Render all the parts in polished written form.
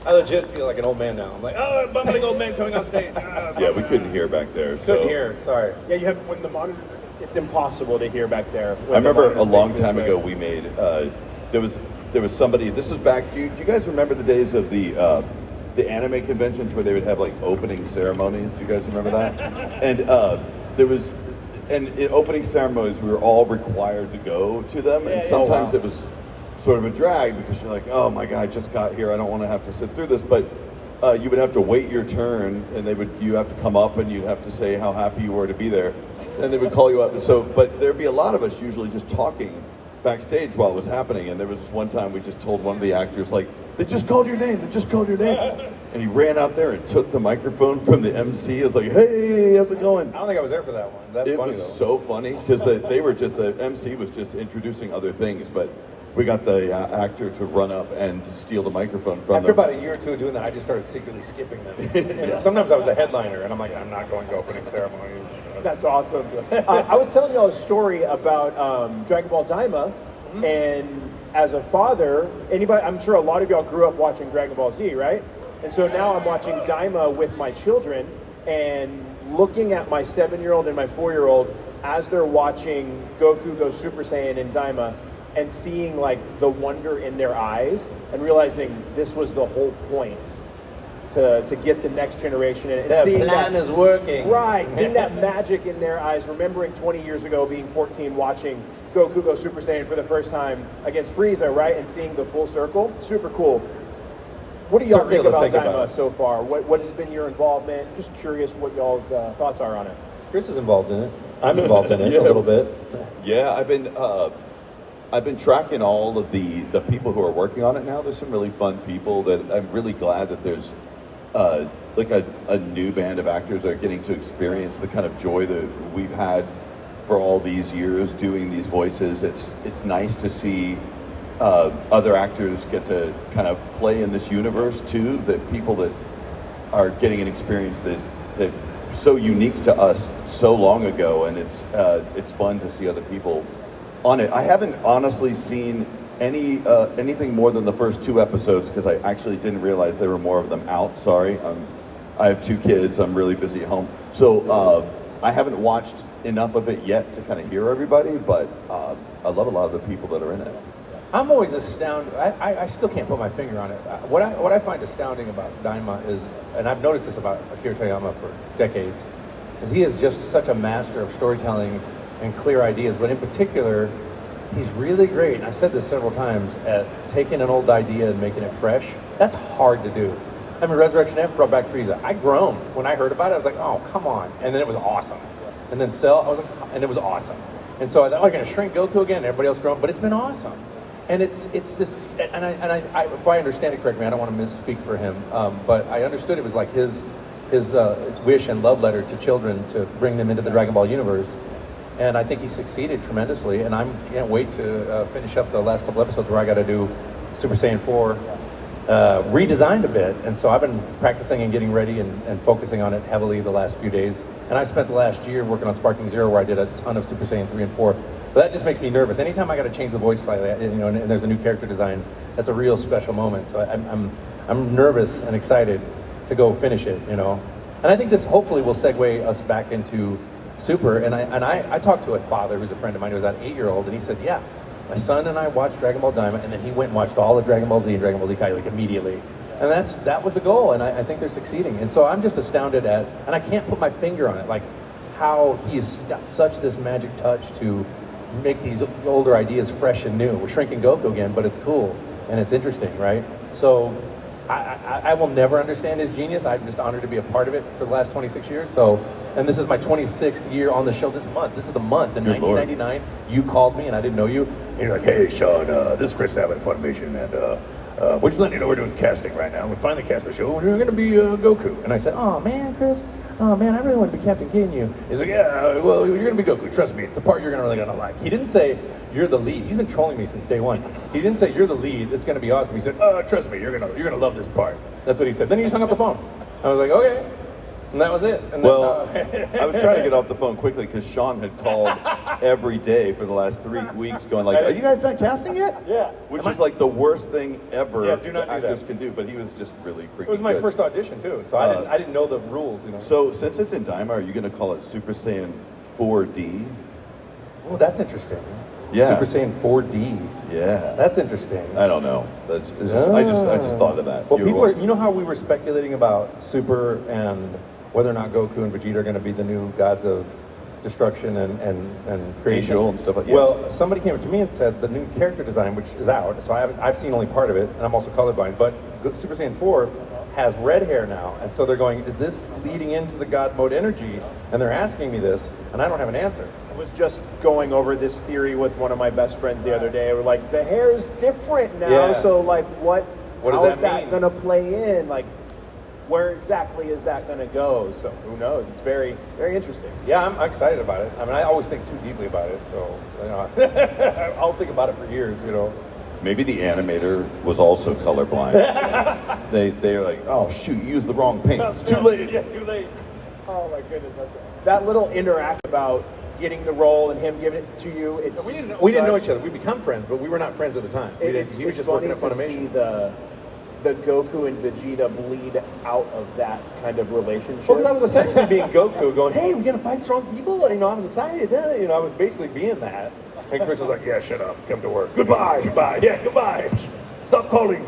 I legit feel like an old man now. I'm like, oh, bumbling old man coming on stage. Yeah, we couldn't hear back there. Couldn't hear. Sorry. Yeah, you have when the monitor. It's impossible to hear back there. I remember a long time ago we made. There was somebody. This is back. Do you guys remember the days of the anime conventions where they would have like opening ceremonies? Do you guys remember that? And there was. And in opening ceremonies, we were all required to go to them, and sometimes it was sort of a drag because you're like, oh my God, I just got here, I don't want to have to sit through this, but you would have to wait your turn, and you have to come up and you'd have to say how happy you were to be there, and they would call you up. And so, but there'd be a lot of us usually just talking backstage while it was happening, and there was this one time we just told one of the actors, like, they just called your name, and he ran out there and took the microphone from the MC. I was like, hey, how's it going? I don't think I was there for that one. That's funny, It was so funny because the MC was just introducing other things, but we got the actor to run up and steal the microphone from After them. about a year or two of doing that, I just started secretly skipping them. And sometimes I was the headliner, and I'm like, I'm not going to opening ceremonies. That's awesome. I was telling y'all a story about Dragon Ball Daima, and as a father, I'm sure a lot of y'all grew up watching Dragon Ball Z, right? And so now I'm watching Daima with my children, and looking at my 7-year-old and my 4-year-old as they're watching Goku go Super Saiyan in Daima, and seeing like the wonder in their eyes, and realizing this was the whole point. To get the next generation in. The plan is working. Right, seeing that magic in their eyes, remembering 20 years ago being 14, watching Goku go Super Saiyan for the first time against Frieza, right, and seeing the full circle, super cool. What do y'all think about Daima so far? What has been your involvement? Just curious what y'all's thoughts are on it. Chris is involved in it. I'm involved in it a little bit. Yeah, I've been tracking all of the people who are working on it now. There's some really fun people that I'm really glad that there's like a new band of actors that are getting to experience the kind of joy that we've had for all these years doing these voices. It's nice to see other actors get to kind of play in this universe too. That people that are getting an experience that so unique to us so long ago, and it's fun to see other people on it. I haven't honestly seen anything more than the first 2 episodes because I actually didn't realize there were more of them out. Sorry, I have 2 kids. I'm really busy at home, so I haven't watched enough of it yet to kind of hear everybody. But I love a lot of the people that are in it. I'm always astounded. I still can't put my finger on it. What I find astounding about Daima is, and I've noticed this about Akira Toriyama for decades, is he is just such a master of storytelling and clear ideas. But in particular, he's really great, and I've said this several times, at taking an old idea and making it fresh. That's hard to do. I mean, Resurrection F brought back Frieza. I groaned when I heard about it. I was like, oh, come on. And then it was awesome. And then Cell, I was like, and it was awesome. And so I thought, oh, you're going to shrink Goku again? And everybody else groaned, but it's been awesome. And it's this, and I if I understand it correctly, I don't want to misspeak for him, but I understood it was like his wish and love letter to children to bring them into the Dragon Ball universe. And I think he succeeded tremendously, and I can't wait to finish up the last couple episodes where I got to do Super Saiyan 4 redesigned a bit. And so I've been practicing and getting ready and focusing on it heavily the last few days. And I spent the last year working on Sparking Zero, where I did a ton of Super Saiyan 3 and 4. But that just makes me nervous. Anytime I got to change the voice slightly, and there's a new character design, that's a real special moment. So I'm nervous and excited to go finish it, And I think this hopefully will segue us back into Super. And I talked to a father who's a friend of mine who was an 8-year-old, and he said, yeah, my son and I watched Dragon Ball Daima, and then he went and watched all of Dragon Ball Z and Dragon Ball Z Kai like immediately. And that was the goal, and I think they're succeeding. And so I'm just astounded at, and I can't put my finger on it, like how he's got such this magic touch to make these older ideas fresh and new. We're shrinking Goku again, but it's cool and it's interesting, right? So I will never understand his genius. I'm just honored to be a part of it for the last 26 years. So, and this is my 26th year on the show this month. This is the month. In 1999, you called me and I didn't know you. And you're like, hey, Sean, this is Chris Sabat, Funimation, and we're just letting you know we're doing casting right now. We finally cast the show, and you're going to be Goku. And I said, oh, man, Chris. Oh man, I really want to be Captain Ginyu. He's like, yeah, well, you're gonna be Goku. Trust me, it's the part you're really gonna like. He didn't say you're the lead. He's been trolling me since day one. He didn't say you're the lead. It's gonna be awesome. He said, trust me, you're gonna love this part. That's what he said. Then he just hung up the phone. I was like, okay. And that was it. And Well, that's how I was trying to get off the phone quickly because Sean had called every day for the last 3 weeks going like, are you guys done casting yet? Yeah. Which is like the worst thing ever Yeah, do not that do actors that. can do, but he was just really freaking It was my good. first audition too, so I didn't know the rules, you know. So since it's in Daima, are you going to call it Super Saiyan 4D? Oh, that's interesting. Yeah. Super Saiyan 4D. Yeah. That's interesting. I don't know. That's it's just, I just thought of that. Well, You were people are, welcome. you know how we were speculating about Super and whether or not Goku and Vegeta are going to be the new gods of destruction and creation. Angel and stuff like that. Well, somebody came up to me and said the new character design, which is out, so I've seen only part of it, and I'm also colorblind, but Super Saiyan 4 has red hair now, and so they're going, is this leading into the God mode energy? And they're asking me this, and I don't have an answer. I was just going over this theory with one of my best friends the other day. We're like, the hair is different now, Yeah. so like, What does how that is that mean? gonna play in? Like, where exactly is that gonna go? So who knows? It's very, very interesting. Yeah, I'm excited about it. I mean, I always think too deeply about it, so you know, I'll think about it for years, you know. Maybe the animator was also colorblind. They're like, oh shoot, you used the wrong paint. It's too late. Yeah, too late. Oh my goodness, that little interact about getting the role and him giving it to you. It's We didn't know each other. We become friends, but we were not friends at the time. He It's was just funny working at to see Funimation. the Goku and Vegeta bleed out of that kind of relationship. Well, because I was essentially being Goku, going, "Hey, we're gonna fight strong people." You know, I was excited. Yeah, you know, I was basically being that. And Chris was like, "Yeah, shut up. Come to work. Goodbye. Goodbye. Yeah, goodbye. Stop calling."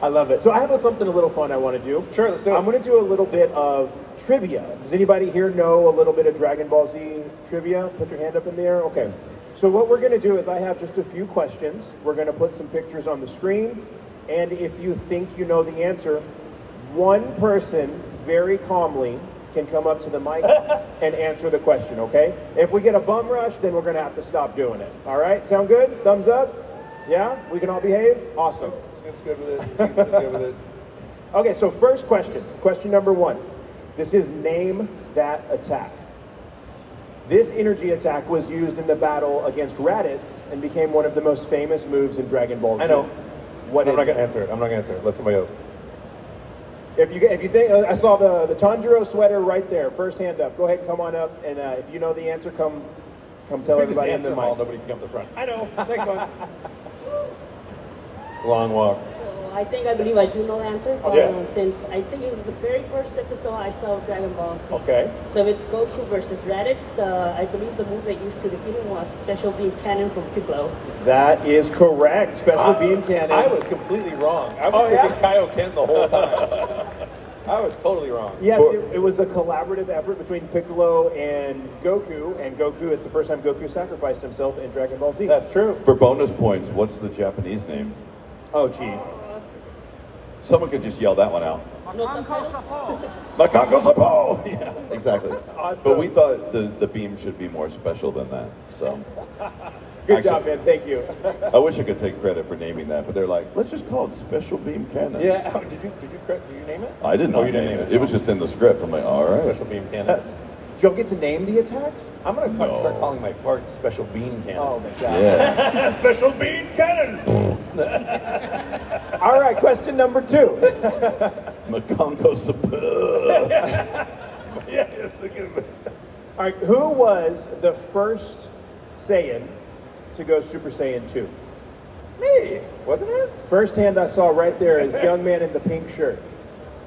I love it. So I have something a little fun I want to do. Sure, let's do it. I'm going to do a little bit of trivia. Does anybody here know a little bit of Dragon Ball Z trivia? Put your hand up in the air. Okay. So what we're going to do is I have just a few questions. We're going to put some pictures on the screen. And if you think you know the answer, one person very calmly can come up to the mic and answer the question, okay? If we get a bum rush, then we're going to have to stop doing it. All right? Sound good? Thumbs up? Yeah? We can all behave? Awesome. It's good with it. Jesus is good with it. Okay, so first question. Question number 1. This is name that attack. This energy attack was used in the battle against Raditz and became one of the most famous moves in Dragon Ball Z. I know. What I'm is not gonna it? answer it. I'm not gonna answer it. Let somebody else. If you think, I saw the Tanjiro sweater right there. First hand up. Go ahead and come on up. And if you know the answer, come tell You just everybody in answer the them all. mic. Nobody can come to the front. I know. Next one. It's a long walk. I believe I do know the answer. Yeah. Since I think it was the very first episode I saw of Dragon Ball Z. Okay. So it's Goku versus Raditz. I believe the move they used to defeat him was Special Beam Cannon from Piccolo. That is correct. Special beam cannon. I was completely wrong. I was Oh, thinking Kaioken the whole time. I was totally wrong. Yes, it was a collaborative effort between Piccolo and Goku it's the first time Goku sacrificed himself in Dragon Ball Z. That's true. For bonus points, what's the Japanese name? Oh, gee. Someone could just yell that one out. No subtitles? Macaco Sapo! Yeah, exactly. Awesome. But we thought the beam should be more special than that. So Good Actually- job, man. Thank you. I wish I could take credit for naming that, but they're like, let's just call it Special Beam Cannon. Yeah. Oh, did you name it? I did not Oh, you didn't name name it. It was just in the script. I'm like, all right. Special beam cannon. Did y'all get to name the attacks? I'm gonna No. start calling my farts special bean cannon. Oh, my God. Yeah. Special bean cannon. All right, question number 2. Macaco Sapo. Yeah, it's a good one. All right, who was the first Saiyan to go Super Saiyan 2? Me, wasn't it? First hand I saw right there is young man in the pink shirt.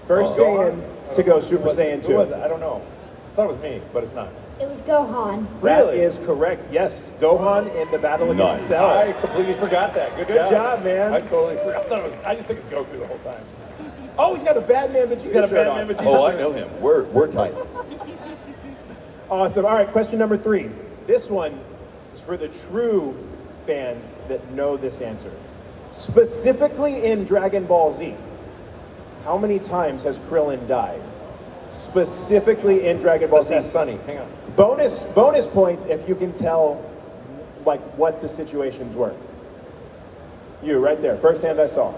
First Saiyan to go Super Saiyan 2. Who was it? I don't know. I thought it was me, but it's not. It was Gohan. That Really? is correct. Yes, Gohan in the battle against Nice. Cell. I completely forgot that. Good job, man. I totally forgot. I just think it's Goku the whole time. Oh, he's got a Batman Vegeta He's got a shirt Batman on. Vegeta. Oh, I know him. We're tight. Awesome. All right, question number 3. This one is for the true fans that know this answer. Specifically in Dragon Ball Z, how many times has Krillin died? Specifically in Dragon Ball Let's Z. ask Sunny. Hang on. Bonus points if you can tell like what the situations were. You right there, first hand I saw.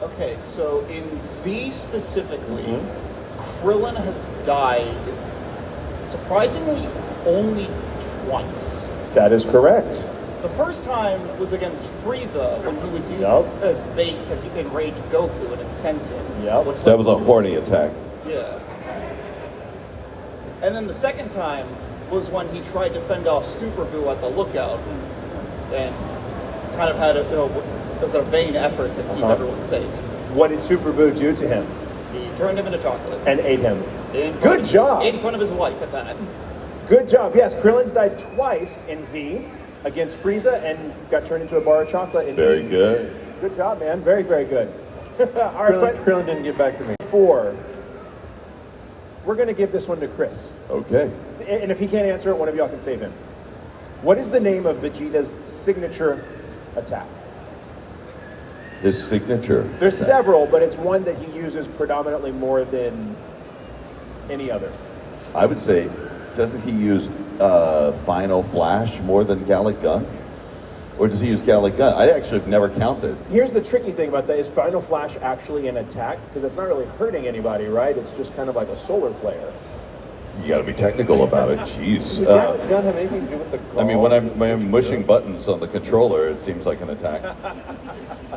Okay, so in Z specifically, Krillin has died surprisingly only twice. That is correct. The first time was against Frieza when he was using Yup. as bait to enrage Goku and incense him. Yep. which That was a led to- horny attack. Yeah. And then the second time was when he tried to fend off Super Boo at the lookout and kind of had it was a vain effort to keep everyone safe. What did Super Boo do to him He turned him into chocolate. and ate him? In front Good of- job. In front of his wife at that. Good job. Yes, Krillin's died twice in Z against Frieza and got turned into a bar of chocolate. And Very eaten. good. Good job, man. Very, very good. All right, Krillin, but Krillin didn't get back to me. 4. We're going to give this one to Chris. Okay. And if he can't answer it, one of y'all can save him. What is the name of Vegeta's signature attack? His signature. There's several, but it's one that he uses predominantly more than any other. I would say, doesn't he use Final Flash more than Gallic Gun? Or does he use Gallic Gun? I actually have never counted. Here's the tricky thing about that. Is Final Flash actually an attack? Because it's not really hurting anybody, right? It's just kind of like a solar flare. You got to be technical about it. Jeez. Does Gallic Gun have anything to do with the I mean, when claws? I'm mushing buttons on the controller, it seems like an attack.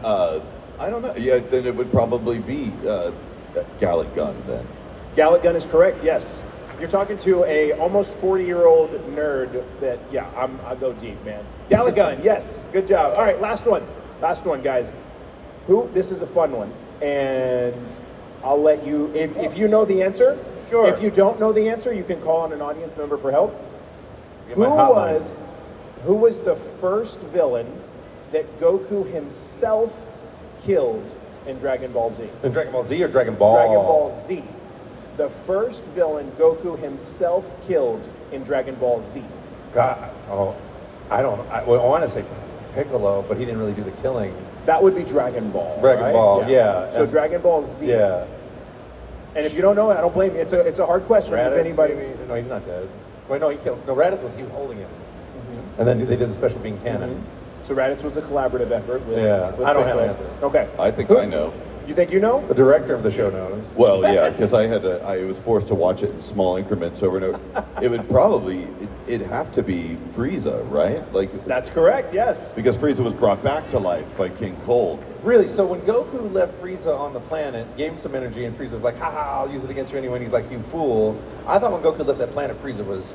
I don't know. Yeah, then it would probably be Gallic Gun then. Gallic Gun is correct, yes. You're talking to a almost 40-year-old nerd that, yeah, I go deep, man. Gallic Gun, yes, good job. All right, last one. Last one, guys. This is a fun one. And I'll let you, if you know the answer, Sure. If you don't know the answer, you can call on an audience member for help. Get my hotline. Who was the first villain that Goku himself killed in Dragon Ball Z? In Dragon Ball Z or Dragon Ball? Dragon Ball Z. The first villain Goku himself killed in Dragon Ball Z. God, I want to say Piccolo, but he didn't really do the killing. That would be Dragon Ball. Dragon right? Ball, yeah. So And- Dragon Ball Z. Yeah. And if you don't know it, I don't blame you. It's a hard question. Raditz, if anybody. maybe? No, he's not dead. Wait, no, he killed. No, Raditz was holding him. And then they did the special being cannon. So Raditz was a collaborative effort. With, Yeah, with I don't have Piccolo. an answer. Okay. I think Who- I know. You think you know? The director of the show knows. Well, yeah, because I was forced to watch it in small increments over and over. It would probably, it'd have to be Frieza, right? Like, That's correct. Yes. because Frieza was brought back to life by King Cold. Really? So when Goku left Frieza on the planet, gave him some energy, and Frieza's like, haha, I'll use it against you anyway. And he's like, you fool. I thought when Goku left that planet, Frieza was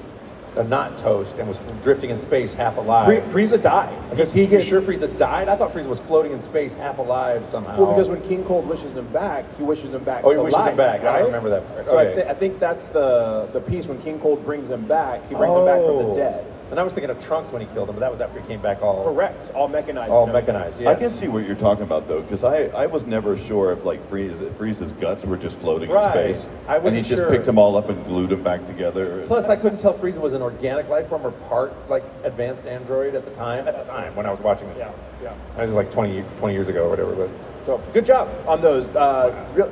not toast and was drifting in space half alive. Frieza died because he You gets. sure Frieza died? I thought Frieza was floating in space half alive somehow. Well, because when King Cold wishes him back, he wishes him back. Oh, he to wishes him life, back. I Right? don't remember that part. So Okay. I think that's the piece when King Cold brings him back. He brings him back from the dead. And I was thinking of Trunks when he killed him, but that was after he came back all Correct. All mechanized. all and everything. mechanized. Yes. I can see what you're talking about though, because I was never sure if like Frieza's guts were just floating Right. in space, I and he wasn't just sure. picked them all up and glued them back together. Plus, I couldn't tell Frieza was an organic life form or part like advanced android at the time. At the time when I was watching the show. Yeah. I was like 20 years ago or whatever. But So good job on those.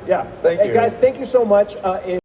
Yeah. Thank Hey you. guys, thank you so much.